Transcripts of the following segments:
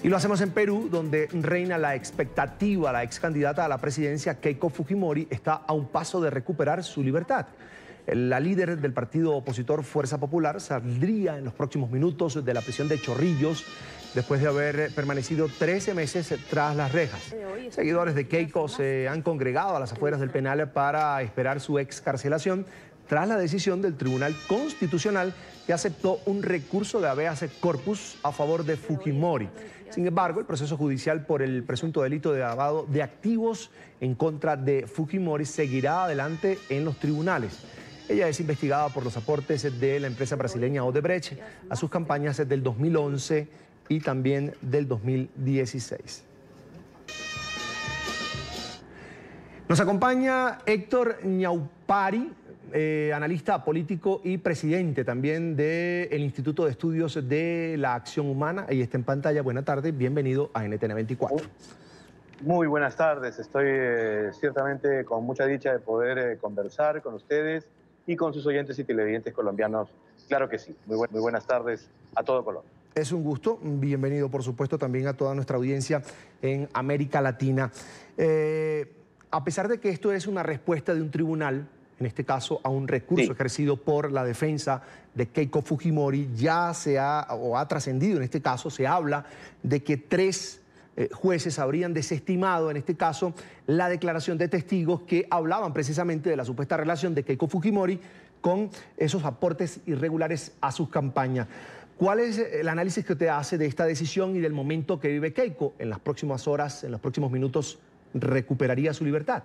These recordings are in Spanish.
Y lo hacemos en Perú, donde reina la expectativa. La ex candidata a la presidencia, Keiko Fujimori, está a un paso de recuperar su libertad. La líder del partido opositor Fuerza Popular saldría en los próximos minutos de la prisión de Chorrillos después de haber permanecido 13 meses tras las rejas. Seguidores de Keiko se han congregado a las afueras del penal para esperar su excarcelación tras la decisión del Tribunal Constitucional, que aceptó un recurso de habeas corpus a favor de Fujimori. Sin embargo, el proceso judicial por el presunto delito de lavado de activos en contra de Fujimori seguirá adelante en los tribunales. Ella es investigada por los aportes de la empresa brasileña Odebrecht a sus campañas del 2011 y también del 2016. Nos acompaña Héctor Ñaupari, analista político y presidente también del Instituto de Estudios de la Acción Humana. Ahí está en pantalla. Buenas tardes, bienvenido a NTN 24. Muy buenas tardes, estoy ciertamente con mucha dicha de poder conversar con ustedes y con sus oyentes y televidentes colombianos. Claro que sí, muy buenas tardes a todo Colombia. Es un gusto, bienvenido por supuesto también a toda nuestra audiencia en América Latina. A pesar de que esto es una respuesta de un tribunal, en este caso a un recurso ejercido por la defensa de Keiko Fujimori, ya ha trascendido, en este caso se habla de que 3 jueces habrían desestimado, en este caso, la declaración de testigos que hablaban precisamente de la supuesta relación de Keiko Fujimori con esos aportes irregulares a sus campañas. ¿Cuál es el análisis que usted hace de esta decisión y del momento que vive Keiko? En las próximas horas, en los próximos minutos, ¿recuperaría su libertad?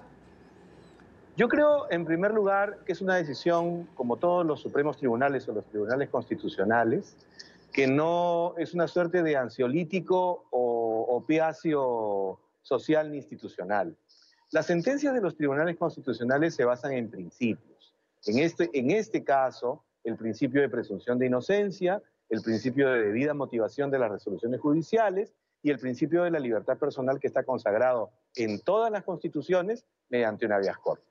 Yo creo, en primer lugar, que es una decisión, como todos los supremos tribunales o los tribunales constitucionales, que no es una suerte de ansiolítico o opiáceo social ni institucional. Las sentencias de los tribunales constitucionales se basan en principios. En este caso, el principio de presunción de inocencia, el principio de debida motivación de las resoluciones judiciales y el principio de la libertad personal, que está consagrado en todas las constituciones mediante un habeas corpus.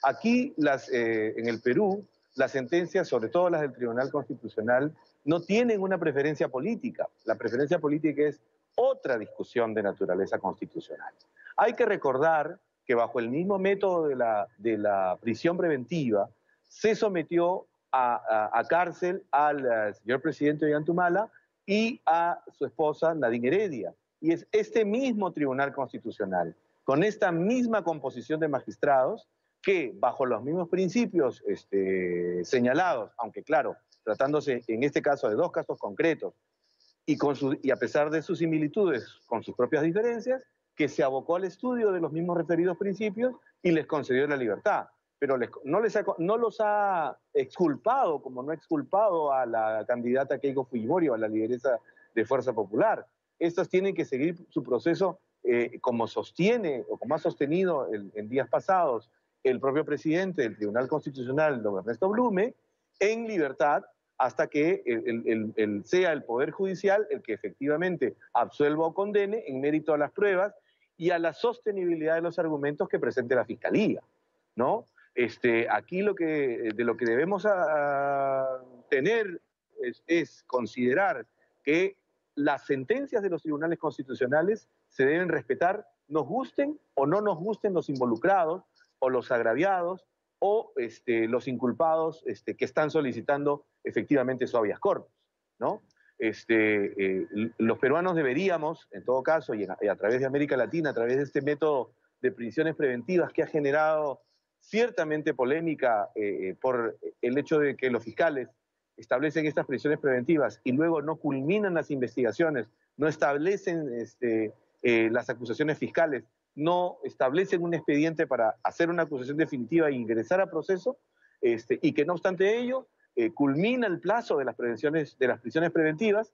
Aquí, en el Perú, las sentencias, sobre todo las del Tribunal Constitucional, no tienen una preferencia política. La preferencia política es otra discusión de naturaleza constitucional. Hay que recordar que bajo el mismo método de la prisión preventiva se sometió a cárcel al señor presidente Ollantumala y a su esposa Nadine Heredia. Y es este mismo Tribunal Constitucional, con esta misma composición de magistrados, que bajo los mismos principios señalados, aunque claro, tratándose en este caso de 2 casos concretos, y a pesar de sus similitudes con sus propias diferencias, que se abocó al estudio de los mismos referidos principios y les concedió la libertad. Pero no los ha exculpado, como no ha exculpado a la candidata Keiko Fujimori o a la lideresa de Fuerza Popular. Estas tienen que seguir su proceso como sostiene o como ha sostenido en días pasados el propio presidente del Tribunal Constitucional, don Ernesto Blume, en libertad hasta que sea el Poder Judicial el que efectivamente absuelva o condene en mérito a las pruebas y a la sostenibilidad de los argumentos que presente la Fiscalía, ¿no? Aquí de lo que debemos tener es considerar que las sentencias de los tribunales constitucionales se deben respetar, nos gusten o no nos gusten los involucrados, o los agraviados, o los inculpados que están solicitando efectivamente su habeas corpus, ¿no? Los peruanos deberíamos, en todo caso, y a través de América Latina, a través de este método de prisiones preventivas que ha generado ciertamente polémica por el hecho de que los fiscales establecen estas prisiones preventivas y luego no culminan las investigaciones, no establecen las acusaciones fiscales, no establecen un expediente para hacer una acusación definitiva e ingresar a proceso, y que no obstante ello, culmina el plazo de las prisiones preventivas,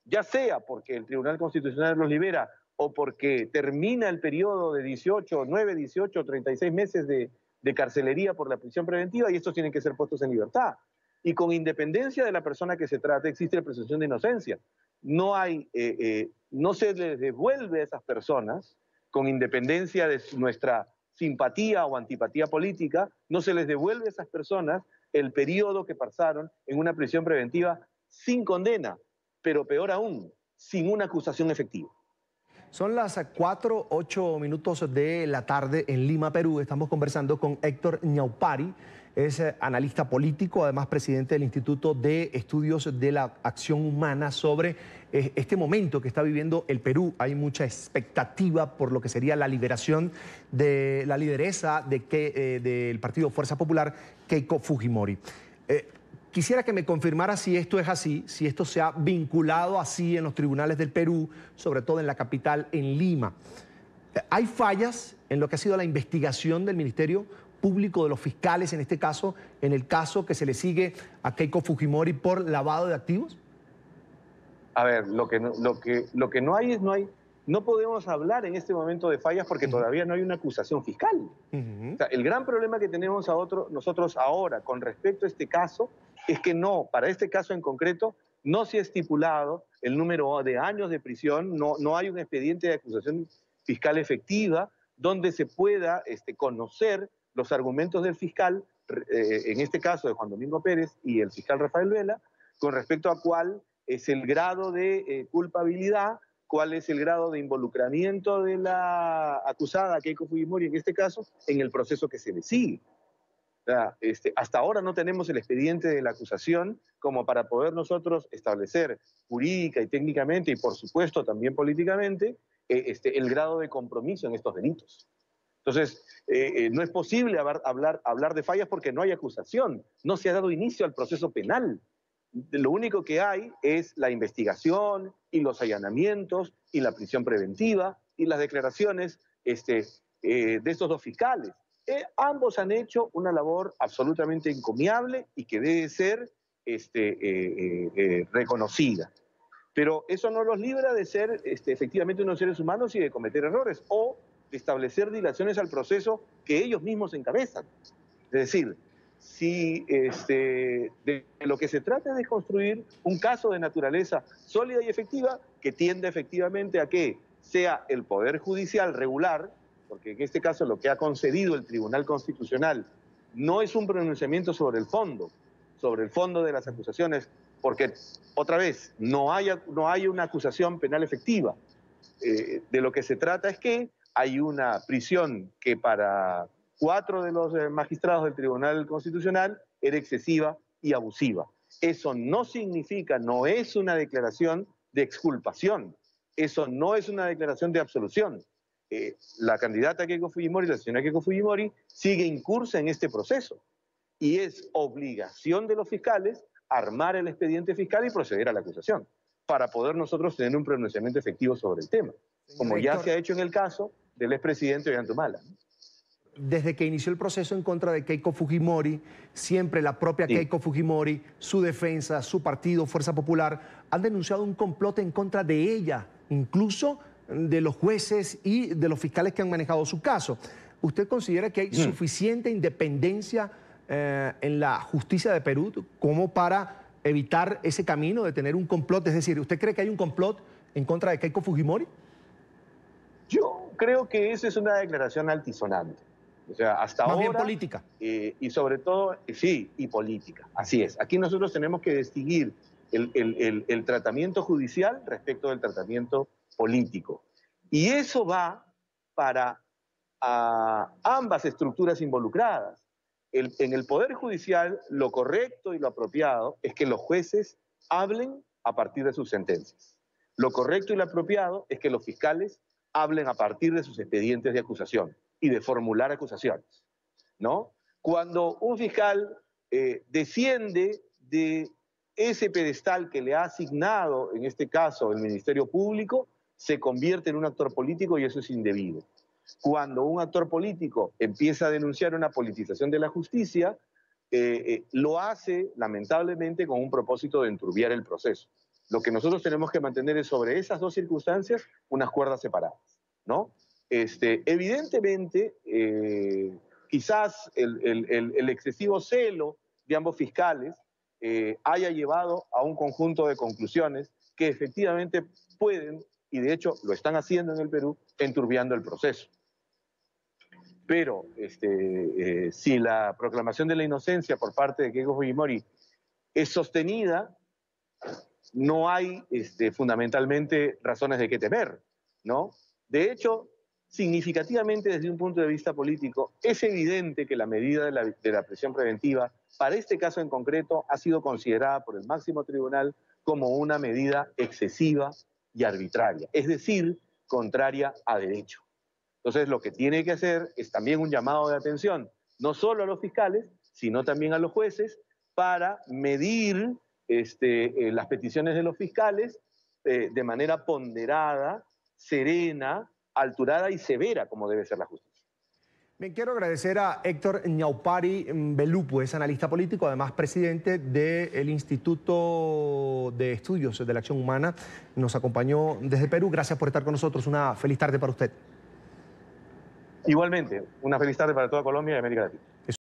ya sea porque el Tribunal Constitucional los libera o porque termina el periodo de 9, 18, 36 meses de carcelería por la prisión preventiva, y estos tienen que ser puestos en libertad. Y con independencia de la persona que se trate, existe la presunción de inocencia. No se les devuelve a esas personas, con independencia de nuestra simpatía o antipatía política, no se les devuelve a esas personas el periodo que pasaron en una prisión preventiva sin condena, pero peor aún, sin una acusación efectiva. Son las 4:08 de la tarde en Lima, Perú. Estamos conversando con Héctor Ñaupari, es analista político, además presidente del Instituto de Estudios de la Acción Humana, sobre este momento que está viviendo el Perú. Hay mucha expectativa por lo que sería la liberación de la lideresa del Partido Fuerza Popular, Keiko Fujimori. Quisiera que me confirmara si esto es así, si esto se ha vinculado así en los tribunales del Perú, sobre todo en la capital, en Lima. ¿Hay fallas en lo que ha sido la investigación del Ministerio Público, de los fiscales en este caso, en el caso que se le sigue a Keiko Fujimori por lavado de activos? A ver, lo que no hay es no podemos hablar en este momento de fallas porque todavía no hay una acusación fiscal. O sea, el gran problema que tenemos nosotros ahora con respecto a este caso es que para este caso en concreto, no se ha estipulado el número de años de prisión, no hay un expediente de acusación fiscal efectiva donde se pueda conocer los argumentos del fiscal, en este caso de Juan Domingo Pérez y el fiscal Rafael Vela, con respecto a cuál es el grado de culpabilidad, cuál es el grado de involucramiento de la acusada Keiko Fujimori en este caso en el proceso que se le sigue. O sea, hasta ahora no tenemos el expediente de la acusación como para poder nosotros establecer jurídica y técnicamente y por supuesto también políticamente el grado de compromiso en estos delitos. Entonces, no es posible hablar de fallas porque no hay acusación, no se ha dado inicio al proceso penal. Lo único que hay es la investigación y los allanamientos y la prisión preventiva y las declaraciones de estos dos fiscales. Ambos han hecho una labor absolutamente encomiable y que debe ser reconocida. Pero eso no los libra de ser efectivamente unos seres humanos y de cometer errores o de establecer dilaciones al proceso que ellos mismos encabezan. Es decir, si de lo que se trata es de construir un caso de naturaleza sólida y efectiva que tienda efectivamente a que sea el Poder Judicial regular, porque en este caso lo que ha concedido el Tribunal Constitucional no es un pronunciamiento sobre el fondo de las acusaciones, porque, otra vez, no hay una acusación penal efectiva. De lo que se trata es que hay una prisión que para 4 de los magistrados del Tribunal Constitucional era excesiva y abusiva. Eso no significa, no es una declaración de exculpación, eso no es una declaración de absolución. La candidata Keiko Fujimori, la señora Keiko Fujimori, sigue incursa en este proceso y es obligación de los fiscales armar el expediente fiscal y proceder a la acusación para poder nosotros tener un pronunciamiento efectivo sobre el tema, como ya se ha hecho en el caso del expresidente Ollanta Humala. Desde que inició el proceso en contra de Keiko Fujimori, siempre la propia Keiko Fujimori, su defensa, su partido, Fuerza Popular, han denunciado un complot en contra de ella, incluso de los jueces y de los fiscales que han manejado su caso. ¿Usted considera que hay suficiente independencia en la justicia de Perú como para evitar ese camino de tener un complot? Es decir, ¿usted cree que hay un complot en contra de Keiko Fujimori? Yo creo que esa es una declaración altisonante. O sea, hasta ahora... Más bien política. Y sobre todo, sí, y política. Así es. Aquí nosotros tenemos que distinguir el tratamiento judicial respecto del tratamiento político. Y eso va para ambas estructuras involucradas. En el Poder Judicial, lo correcto y lo apropiado es que los jueces hablen a partir de sus sentencias. Lo correcto y lo apropiado es que los fiscales hablen a partir de sus expedientes de acusación y de formular acusaciones, ¿no? Cuando un fiscal desciende de ese pedestal que le ha asignado, en este caso, el Ministerio Público, se convierte en un actor político y eso es indebido. Cuando un actor político empieza a denunciar una politización de la justicia, lo hace, lamentablemente, con un propósito de enturbiar el proceso. Lo que nosotros tenemos que mantener es sobre esas dos circunstancias unas cuerdas separadas, ¿no? Evidentemente, quizás el excesivo celo de ambos fiscales haya llevado a un conjunto de conclusiones que efectivamente pueden, y de hecho lo están haciendo en el Perú, enturbiando el proceso. Pero si la proclamación de la inocencia por parte de Keiko Fujimori es sostenida, no hay fundamentalmente razones de qué temer, ¿no? De hecho, significativamente desde un punto de vista político, es evidente que la medida de la prisión preventiva, para este caso en concreto, ha sido considerada por el máximo tribunal como una medida excesiva y arbitraria, es decir, contraria a derecho. Entonces, lo que tiene que hacer es también un llamado de atención, no solo a los fiscales, sino también a los jueces, para medir las peticiones de los fiscales de manera ponderada, serena, alturada y severa, como debe ser la justicia. Bien, quiero agradecer a Héctor Ñaupari Belupo, es analista político, además presidente del Instituto de Estudios de la Acción Humana. Nos acompañó desde Perú. Gracias por estar con nosotros. Una feliz tarde para usted. Igualmente, una feliz tarde para toda Colombia y América Latina.